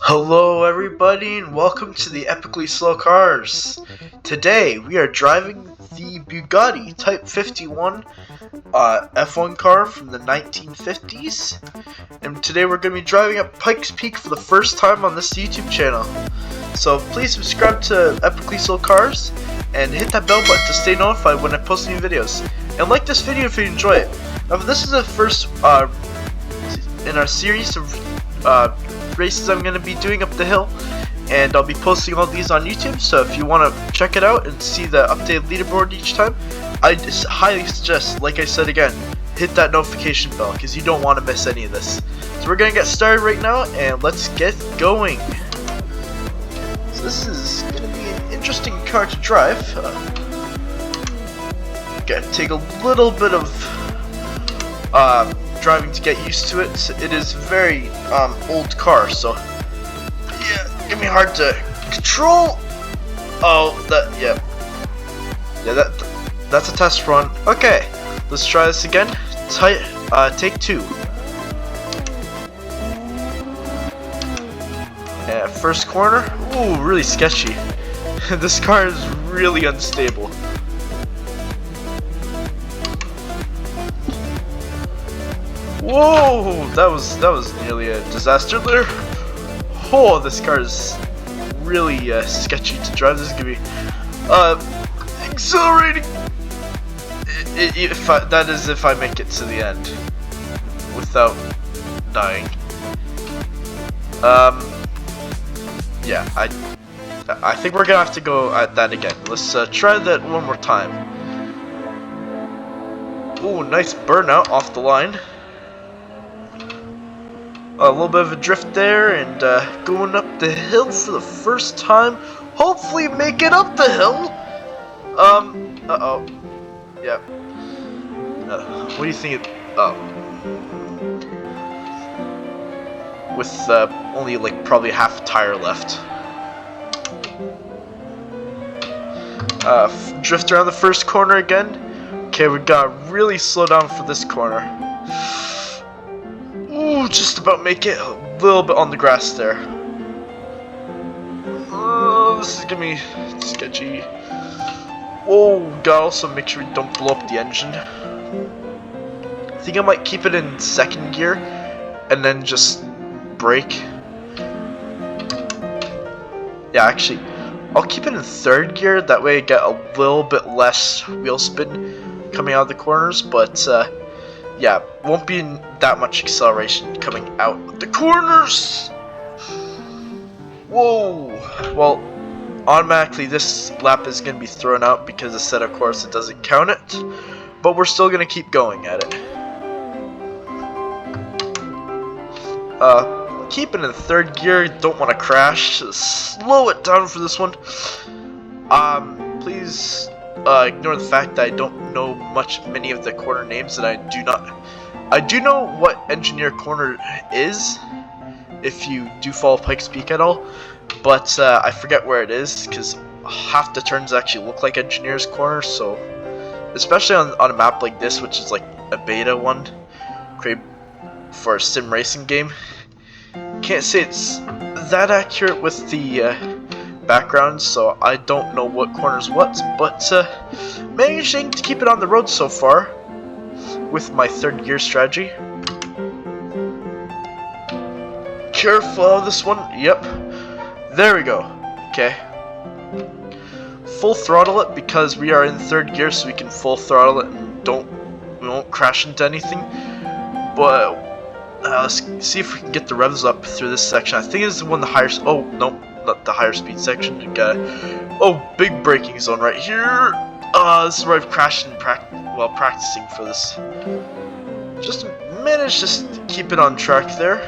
Hello everybody and welcome to the Epically Slow Cars. Today we are driving the Bugatti Type 51 F1 car from the 1950s, and today we're going to be driving up Pikes Peak for the first time on this YouTube channel. So please subscribe to Epically Slow Cars and hit that bell button to stay notified when I post new videos, and like this video if you enjoy it. Now this is the first in our series of races I'm going to be doing up the hill, and I'll be posting all these on YouTube, so if you want to check it out and see the updated leaderboard each time, I just highly suggest, like I said again, hit that notification bell because you don't want to miss any of this. So we're going to get started right now, and let's get going. So this is going to be an interesting car to drive. Gotta take a little bit of driving to get used to it. It is very old car, so yeah, it's gonna be hard to control. Oh, that's a test run. Okay, let's try this again. Take two. First corner. Ooh, really sketchy. This car is really unstable. Whoa, that was nearly a disaster there. Oh, this car is really sketchy to drive. This is gonna be accelerating. If I make it to the end without dying. Yeah, I think we're gonna have to go at that again. Let's try that one more time. Ooh, nice burnout off the line. A little bit of a drift there, and going up the hill for the first time. Hopefully make it up the hill. Uh-oh. Yeah. What do you think? With only like probably half a tire left. Drift around the first corner again. Okay, we gotta really slow down for this corner. Ooh, just about make it. A little bit on the grass there. Oh, this is gonna be sketchy. Oh, gotta also make sure we don't blow up the engine. I think I might keep it in second gear and then just brake. Yeah, actually, I'll keep it in third gear. That way I get a little bit less wheel spin coming out of the corners, but yeah, won't be that much acceleration coming out of the corners. Whoa! Well, automatically this lap is going to be thrown out because it said, of course, it doesn't count it. But we're still going to keep going at it. Keep it in third gear. Don't want to crash. Just slow it down for this one. Please ignore the fact that I don't know many of the corner names, and I do know what Engineer Corner is, if you do follow Pikes Peak at all, but I forget where it is, because half the turns actually look like Engineer's Corner, so, especially on a map like this, which is like a beta one, created for a sim racing game. Can't say it's that accurate with the background, so I don't know what corner's what, but managing to keep it on the road so far with my third gear strategy. Careful of this one. Yep, there we go. Okay, full throttle it because we are in third gear, so we can full throttle it and we won't crash into anything. But let's see if we can get the revs up through this section. I think it's the one the higher. Oh no, not the higher speed section. You got big braking zone right here. This is where I've crashed while practicing for this. Just managed to keep it on track there.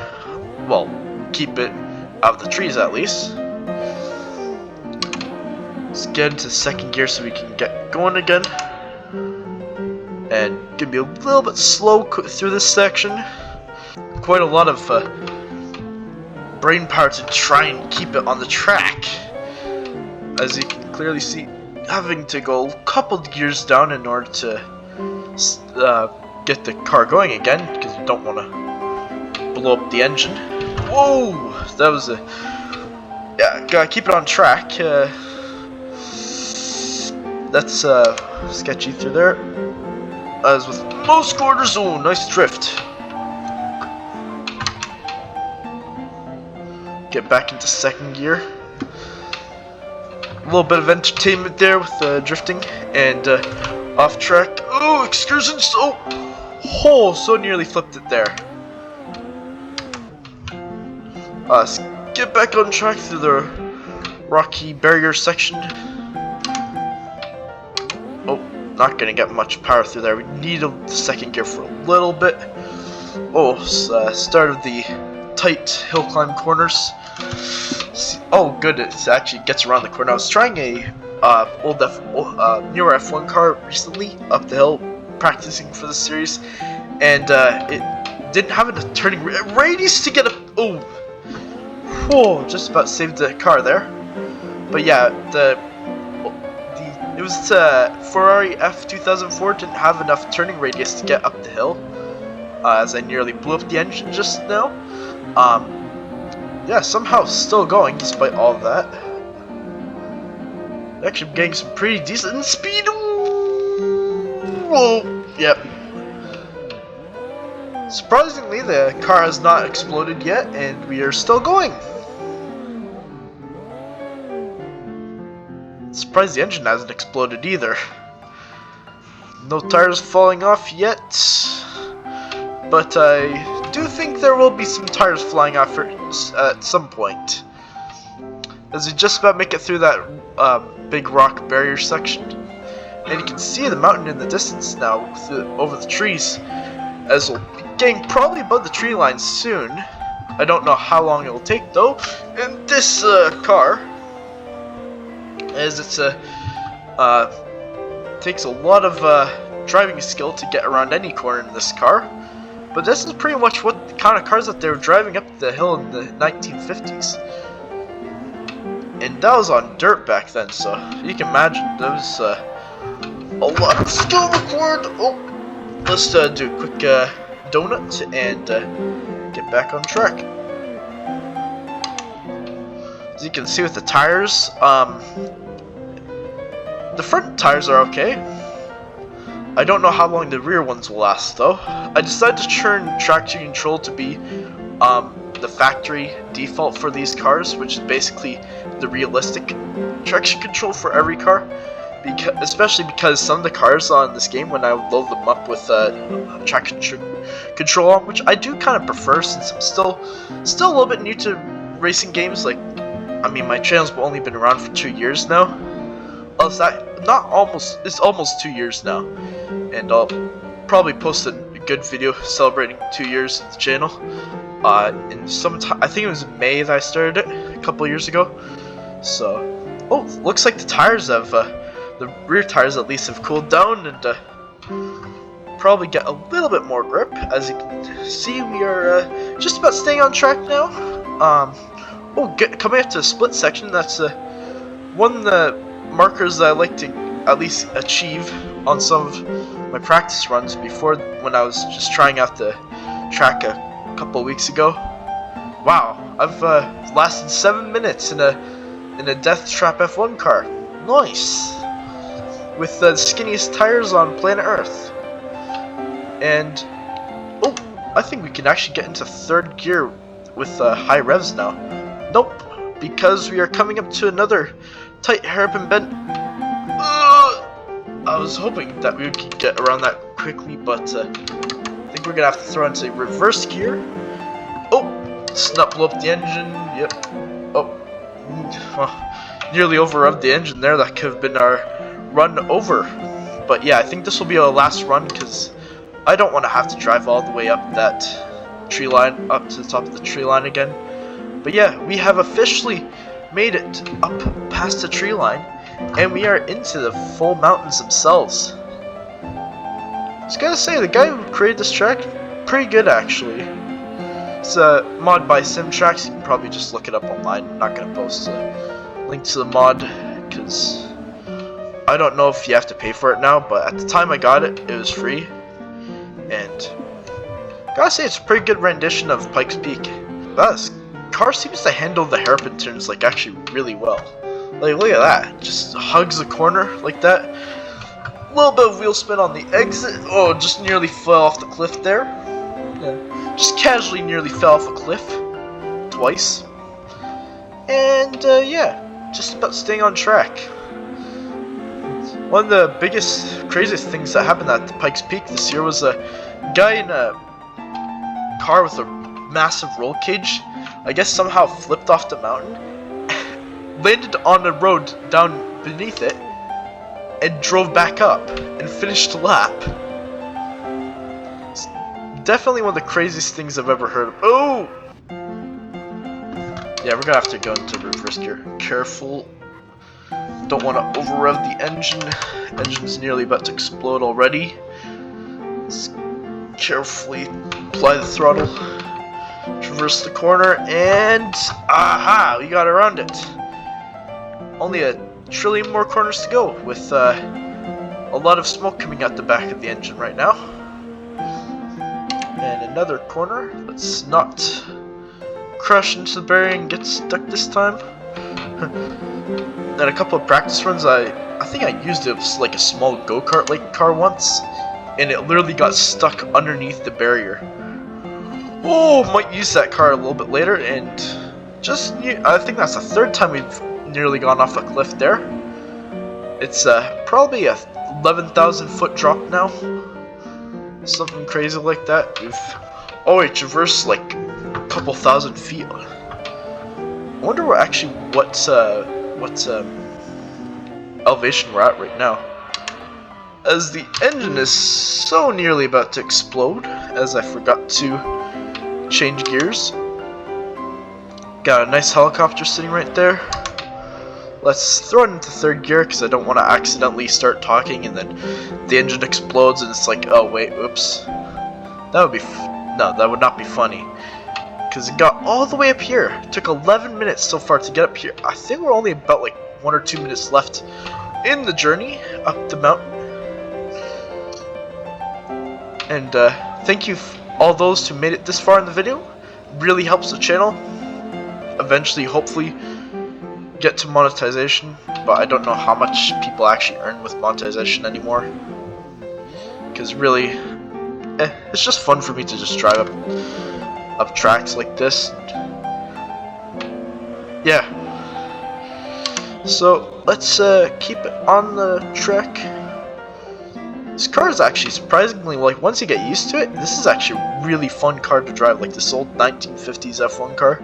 Well, keep it out of the trees at least. Let's get into second gear so we can get going again. And gonna be a little bit slow through this section. Quite a lot of brain power to try and keep it on the track. As you can clearly see, having to go a couple gears down in order to get the car going again, because you don't want to blow up the engine. Whoa! that was a... Yeah, gotta keep it on track. That's sketchy through there. As with most quarters, oh, nice drift. Get back into second gear. A little bit of entertainment there with drifting and off track. Oh, excursions! Oh, so nearly flipped it there. Get back on track through the rocky barrier section. Oh, not gonna get much power through there. We need the second gear for a little bit. Oh, start of the tight hill climb corners. Oh, good! It actually gets around the corner. I was trying a newer F1 car recently up the hill, practicing for the series, and it didn't have a turning radius to get a. Oh, just about saved the car there. But yeah, it was Ferrari F2004 didn't have enough turning radius to get up the hill, as I nearly blew up the engine just now. Yeah, somehow still going despite all of that. Actually getting some pretty decent speed. Whoa, yep. Surprisingly, the car has not exploded yet, and we are still going. Surprised the engine hasn't exploded either. No tires falling off yet, but I do think there will be some tires flying off at some point, as we just about make it through that big rock barrier section, and you can see the mountain in the distance now over the trees, as we'll be getting probably above the tree line soon. I don't know how long it will take though. And this car, as it's takes a lot of driving skill to get around any corner in this car. But this is pretty much what the kind of cars that they were driving up the hill in the 1950s. And that was on dirt back then, so you can imagine there was a lot of skill required. Oh, let's do a quick donut and get back on track. As you can see with the tires, the front tires are okay. I don't know how long the rear ones will last though. I decided to turn traction control to be the factory default for these cars, which is basically the realistic traction control for every car. Especially because some of the cars on this game, when I would load them up with traction control on, which I do kind of prefer since I'm still a little bit new to racing games. Like, I mean, my channel's only been around for 2 years now. Oh, it's almost 2 years now, and I'll probably post a good video celebrating 2 years of the channel. In I think it was in May that I started it a couple years ago. So, oh, looks like the tires have the rear tires at least have cooled down and probably get a little bit more grip. As you can see, we are just about staying on track now. Coming up to the split section, that's one of the markers that I like to at least achieve on some of my practice runs before, when I was just trying out the track a couple of weeks ago. Wow, I've lasted 7 minutes in a Death Trap F1 car. Nice, with the skinniest tires on planet Earth. And oh, I think we can actually get into third gear with high revs now. Nope, because we are coming up to another tight hairpin bend. I was hoping that we would get around that quickly, but I think we're gonna have to throw into reverse gear. Oh, snap blew up the engine. Yep. Oh, nearly over-revved the engine there. That could have been our run over. But yeah, I think this will be our last run because I don't want to have to drive all the way up that tree line, up to the top of the tree line again. But yeah, we have officially made it up past the tree line, and we are into the full mountains themselves. I was gonna say, the guy who created this track, pretty good actually. It's a mod by SimTracks. You can probably just look it up online. I'm not gonna post a link to the mod because I don't know if you have to pay for it now, but at the time I got it, it was free. And gotta say, it's a pretty good rendition of Pikes Peak. car seems to handle the hairpin turns like actually really well. Like, look at that, just hugs the corner like that. A little bit of wheel spin on the exit. Oh, just nearly fell off the cliff there. Yeah, just casually nearly fell off a cliff twice. And yeah, just about staying on track. One of the biggest, craziest things that happened at the Pikes Peak this year was a guy in a car with a massive roll cage, I guess somehow flipped off the mountain, landed on the road down beneath it, and drove back up and finished the lap. It's definitely one of the craziest things I've ever heard of. Oh! Yeah, we're gonna have to go into reverse gear. Careful. Don't want to over-rev the engine. Engine's nearly about to explode already. Let's carefully apply the throttle. Traverse the corner, and aha! We got around it. Only a trillion more corners to go, with a lot of smoke coming out the back of the engine right now. And another corner. Let's not crash into the barrier and get stuck this time. And a couple of practice runs, I think I used it as like a small go-kart like car once, and it literally got stuck underneath the barrier. Oh, might use that car a little bit later, and I think that's the third time we've nearly gone off a cliff there. It's probably a 11,000 foot drop now, something crazy like that. We've already traversed like a couple thousand feet. I wonder what elevation we're at right now, as the engine is so nearly about to explode, as I forgot to change gears. Got a nice helicopter sitting right there. Let's throw it into third gear because I don't want to accidentally start talking and then the engine explodes and it's like, oh wait, oops. That would be no, that would not be funny. Because it got all the way up here. It took 11 minutes so far to get up here. I think we're only about like 1 or 2 minutes left in the journey up the mountain. And thank you all those who made it this far in the video. It really helps the channel. Eventually, hopefully, get to monetization. But I don't know how much people actually earn with monetization anymore. Because really, it's just fun for me to just drive up tracks like this. Yeah. So let's keep it on the track. This car is actually surprisingly, like, once you get used to it, this is actually a really fun car to drive. Like this old 1950s F1 car.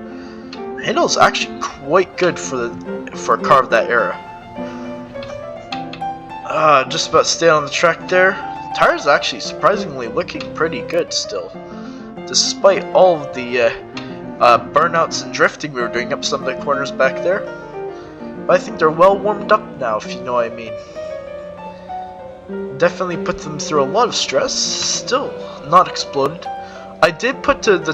The handle is actually quite good for a car of that era. Just about stay on the track there. The tires are actually surprisingly looking pretty good still, despite all of the burnouts and drifting we were doing up some of the corners back there. But I think they're well warmed up now, if you know what I mean. Definitely put them through a lot of stress. Still not exploded. I did put the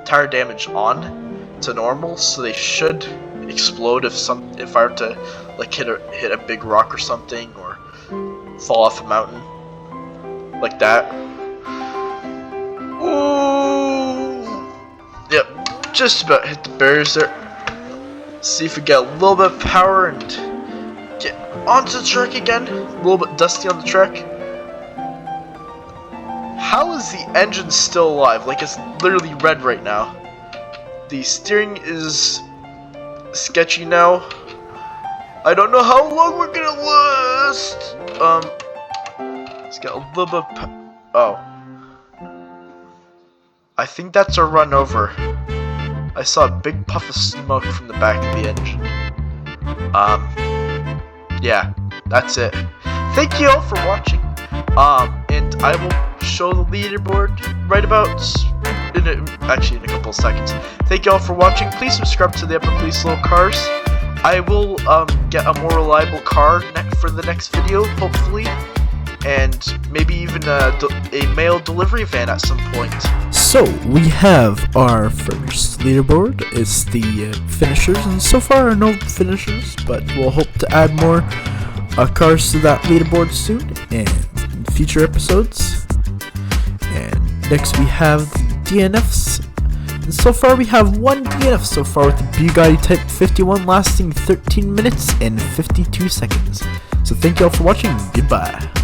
tire damage on to normal, so they should explode if I were to like hit a big rock or something, or fall off a mountain like that. Ooh. Yep, just about hit the barriers there. See if we get a little bit of power and get onto the track again. A little bit dusty on the track. How is the engine still alive? Like, it's literally red right now. The steering is sketchy now. I don't know how long we're gonna last. Let's get a little bit of oh. I think that's a run over. I saw a big puff of smoke from the back of the engine. Yeah, that's it. Thank you all for watching. And I will show the leaderboard right about in a couple of seconds. Thank you all for watching. Please subscribe to the Epically Slow Cars. I will get a more reliable car for the next video, hopefully, and maybe even a mail delivery van at some point. So we have our first leaderboard. It's the finishers, and so far no finishers, but we'll hope to add more cars to that leaderboard soon and in future episodes. And next we have the DNFs. And so far we have one DNF so far with the Bugatti Type 51 lasting 13 minutes and 52 seconds. So thank you all for watching, goodbye.